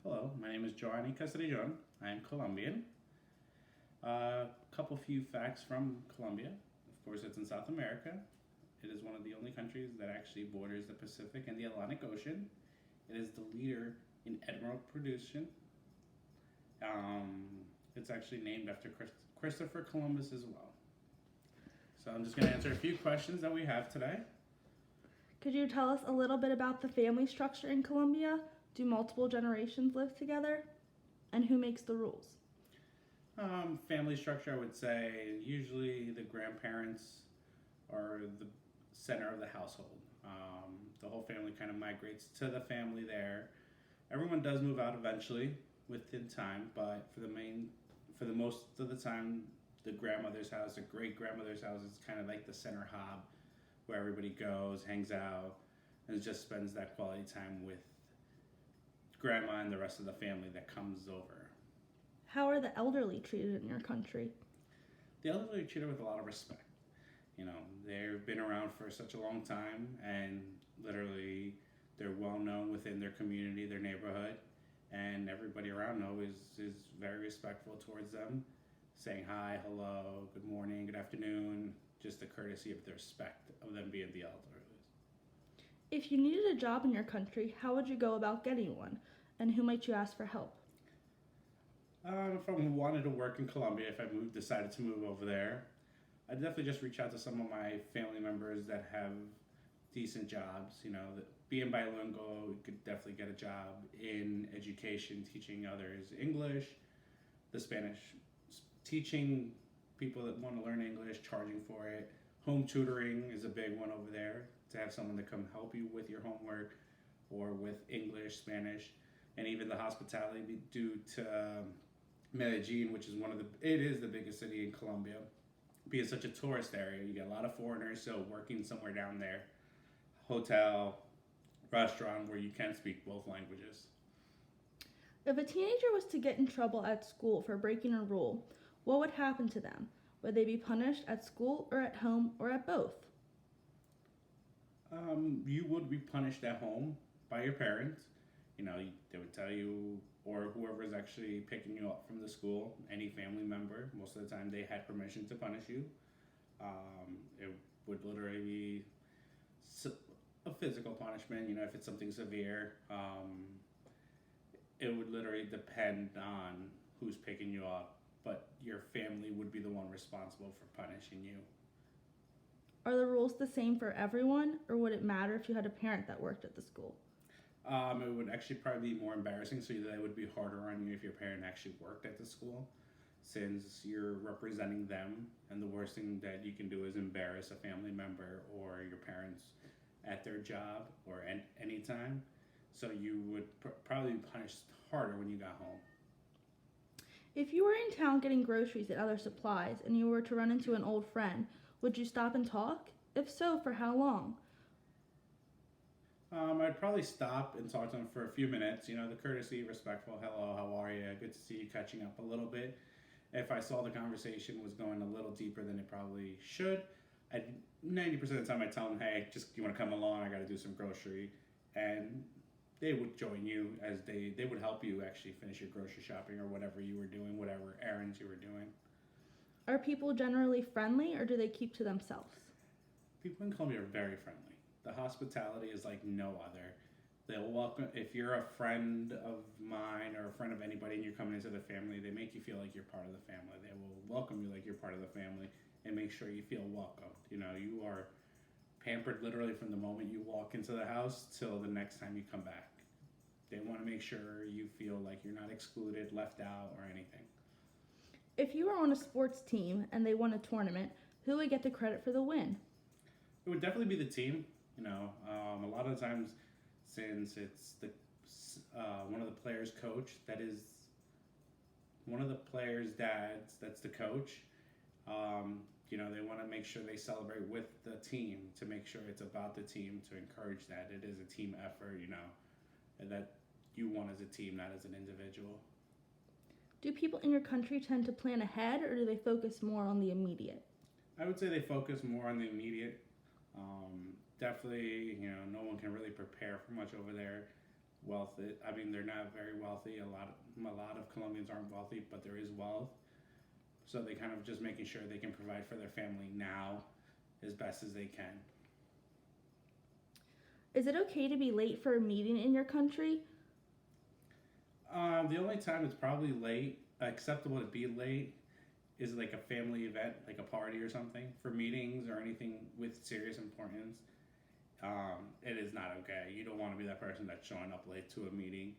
Hello, my name is Giovanni Castrillon. I am Colombian. A couple few facts from Colombia. Of course, it's in South America. It is one of the only countries that actually borders the Pacific and the Atlantic Ocean. It is the leader in emerald production. Um, it's actually named after Christopher Columbus as well. So I'm just going to answer a few questions that we have today. Could you tell us a little bit about the family structure in Colombia? Do multiple generations live together? And who makes the rules? Family structure, I would say, usually the grandparents are the center of the household. The whole family kind of migrates to the family there. Everyone does move out eventually within time, but for the most of the time, the grandmother's house, the great grandmother's house is kind of like the center hub where everybody goes, hangs out, and just spends that quality time with grandma and the rest of the family that comes over. How are the elderly treated in your country? The elderly are treated with a lot of respect. You know, they've been around for such a long time, and literally they're well known within their community, their neighborhood, and everybody around is very respectful towards them, saying hi, hello, good morning, good afternoon, just the courtesy of the respect of them being the elderly. If you needed a job in your country, how would you go about getting one? And who might you ask for help? If I wanted to work in Colombia, if I decided to move over there, I'd definitely just reach out to some of my family members that have decent jobs. You know, being bilingual, you could definitely get a job in education, teaching others English, the Spanish, teaching people that want to learn English, charging for it. Home tutoring is a big one over there, to have someone to come help you with your homework or with English, Spanish, and even the hospitality due to Medellin, which is it is the biggest city in Colombia. Being such a tourist area, you get a lot of foreigners, so working somewhere down there, hotel, restaurant where you can speak both languages. If a teenager was to get in trouble at school for breaking a rule, what would happen to them? Would they be punished at school or at home or at both? You would be punished at home by your parents. You know, they would tell you, or whoever is actually picking you up from the school, any family member, most of the time they had permission to punish you. It would literally be a physical punishment, you know, if it's something severe. It would literally depend on who's picking you up, but your family would be the one responsible for punishing you. Are the rules the same for everyone, or would it matter if you had a parent that worked at the school? It would actually probably be more embarrassing, so that would be harder on you if your parent actually worked at the school, since you're representing them, and the worst thing that you can do is embarrass a family member or your parents at their job or at any time. So you would probably be punished harder when you got home. If you were in town getting groceries and other supplies and you were to run into an old friend, would you stop and talk? If so, for how long? I'd probably stop and talk to them for a few minutes. You know, the courtesy, respectful, hello, how are you? Good to see you, catching up a little bit. If I saw the conversation was going a little deeper than it probably should, I'd 90% of the time I'd tell them, hey, just you want to come along? I got to do some grocery, and they would join you as they would help you actually finish your grocery shopping or whatever you were doing, whatever errands you were doing. Are people generally friendly, or do they keep to themselves? People in Colombia are very friendly. The hospitality is like no other. They'll welcome, if you're a friend of mine or a friend of anybody and you're coming into the family, they make you feel like you're part of the family. They will welcome you like you're part of the family and make sure you feel welcomed. You know, you are pampered literally from the moment you walk into the house till the next time you come back. They want to make sure you feel like you're not excluded, left out, or anything. If you were on a sports team and they won a tournament, who would get the credit for the win? It would definitely be the team. You know, a lot of the times, since it's the one of the players' coach, that is one of the players' dads, that's the coach. You know, they want to make sure they celebrate with the team to make sure it's about the team, to encourage that it is a team effort. You know, and that you won as a team, not as an individual. Do people in your country tend to plan ahead, or do they focus more on the immediate? I would say they focus more on the immediate. Definitely, you know, no one can really prepare for much over there. wealth. I mean, they're not very wealthy. A lot of Colombians aren't wealthy, but there is wealth. So they kind of just making sure they can provide for their family now as best as they can. Is it okay to be late for a meeting in your country? The only time it's probably acceptable to be late, is like a family event, like a party or something. For meetings or anything with serious importance, it is not okay. You don't want to be that person that's showing up late to a meeting.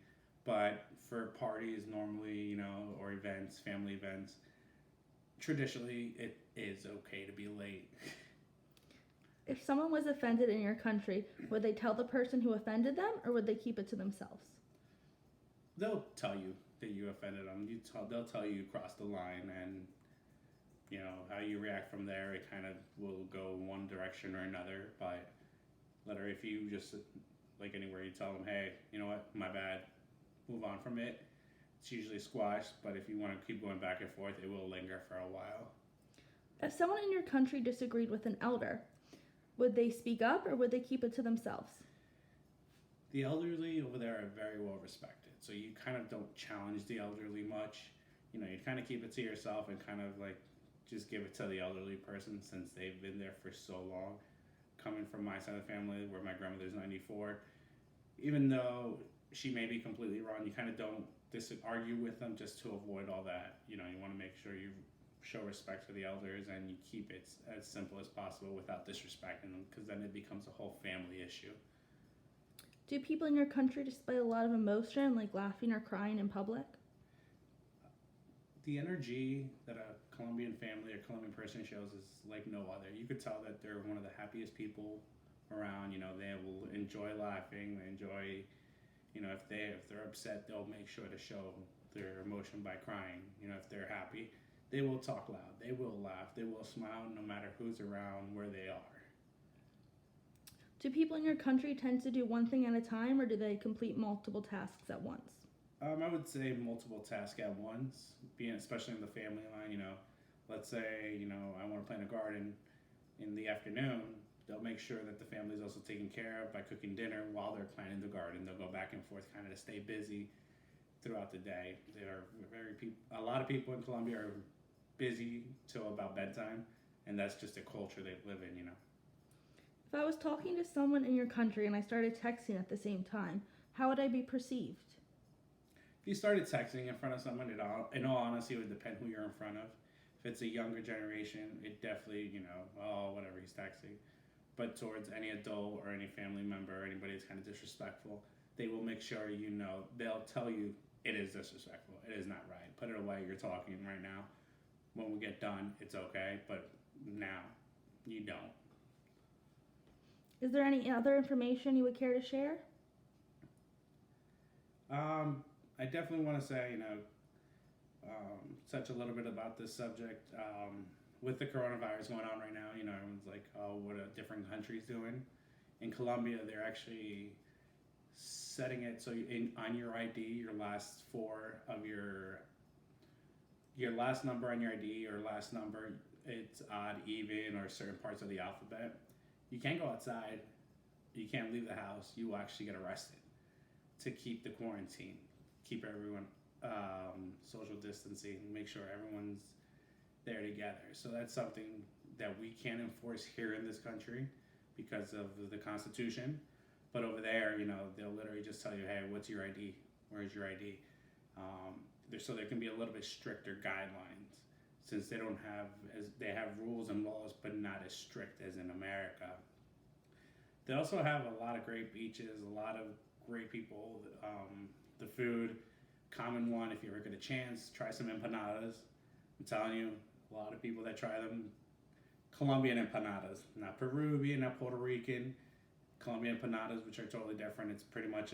But for parties, normally, or events, family events, traditionally, it is okay to be late. If someone was offended in your country, would they tell the person who offended them or would they keep it to themselves? They'll tell you that you offended them. They'll tell you crossed the line, and how you react from there. It kind of will go one direction or another. But literally, if you just like anywhere, you tell them, "Hey, you know what? My bad. Move on from it." It's usually squashed. But if you want to keep going back and forth, it will linger for a while. If someone in your country disagreed with an elder, would they speak up or would they keep it to themselves? The elderly over there are very well respected, so you kind of don't challenge the elderly much. You kind of keep it to yourself and kind of like just give it to the elderly person since they've been there for so long. Coming from my side of the family, where my grandmother's 94, even though she may be completely wrong, you kind of don't argue with them just to avoid all that. You want to make sure you show respect to the elders and you keep it as simple as possible without disrespecting them, because then it becomes a whole family issue. Do people in your country display a lot of emotion, like laughing or crying in public? The energy that a Colombian family or Colombian person shows is like no other. You could tell that they're one of the happiest people around. They will enjoy laughing. They enjoy, if they're upset, they'll make sure to show their emotion by crying. If they're happy, they will talk loud. They will laugh. They will smile no matter who's around, where they are. Do people in your country tend to do one thing at a time or do they complete multiple tasks at once? I would say multiple tasks at once, especially in the family line. Let's say I want to plant a garden in the afternoon. They'll make sure that the family is also taken care of by cooking dinner while they're planting the garden. They'll go back and forth, kind of to stay busy throughout the day. A lot of people in Colombia are busy till about bedtime, and that's just a culture they live in. If I was talking to someone in your country and I started texting at the same time, how would I be perceived? If you started texting in front of someone, in all honesty, it would depend who you're in front of. If it's a younger generation, it definitely, whatever, he's texting. But towards any adult or any family member or anybody that's kind of disrespectful, they will make sure they'll tell you it is disrespectful. It is not right. Put it away. You're talking right now. When we get done, it's okay. But now, you don't. Is there any other information you would care to share? I definitely want to say, touch a little bit about this subject. With the coronavirus going on right now, everyone's like, oh, what are different countries doing? In Colombia, they're actually setting it so on your ID, your last four of your last number on your ID, your last number, it's odd, even, or certain parts of the alphabet. You can't go outside. You can't leave the house. You will actually get arrested to keep the quarantine, keep everyone social distancing, make sure everyone's there together. So that's something that we can't enforce here in this country because of the Constitution. But over there, they'll literally just tell you, hey, what's your ID? Where's your ID? So there can be a little bit stricter guidelines since they have rules and laws, but not as strict as in America. They also have a lot of great beaches, a lot of great people. The food, common one, if you ever get a chance, try some empanadas. I'm telling you, a lot of people that try them, Colombian empanadas, not Peruvian, not Puerto Rican. Colombian empanadas, which are totally different. It's pretty much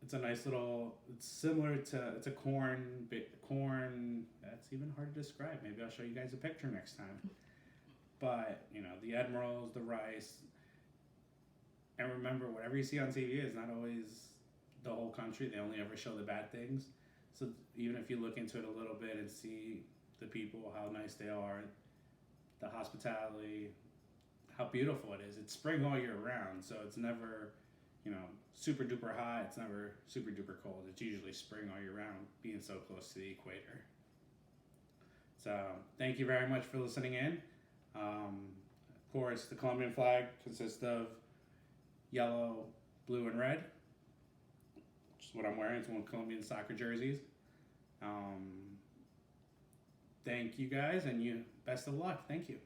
it's a nice little, it's a corn, that's even hard to describe. Maybe I'll show you guys a picture next time. But, the admirals, the rice, and remember, whatever you see on TV is not always the whole country. They only ever show the bad things. So even if you look into it a little bit and see the people, how nice they are, the hospitality, how beautiful it is. It's spring all year round, so it's never, super duper hot. It's never super duper cold. It's usually spring all year round, being so close to the equator. So thank you very much for listening in. Of course, the Colombian flag consists of yellow, blue, and red, which is what I'm wearing. It's one of Colombian soccer jerseys. Thank you guys, and you best of luck. Thank you.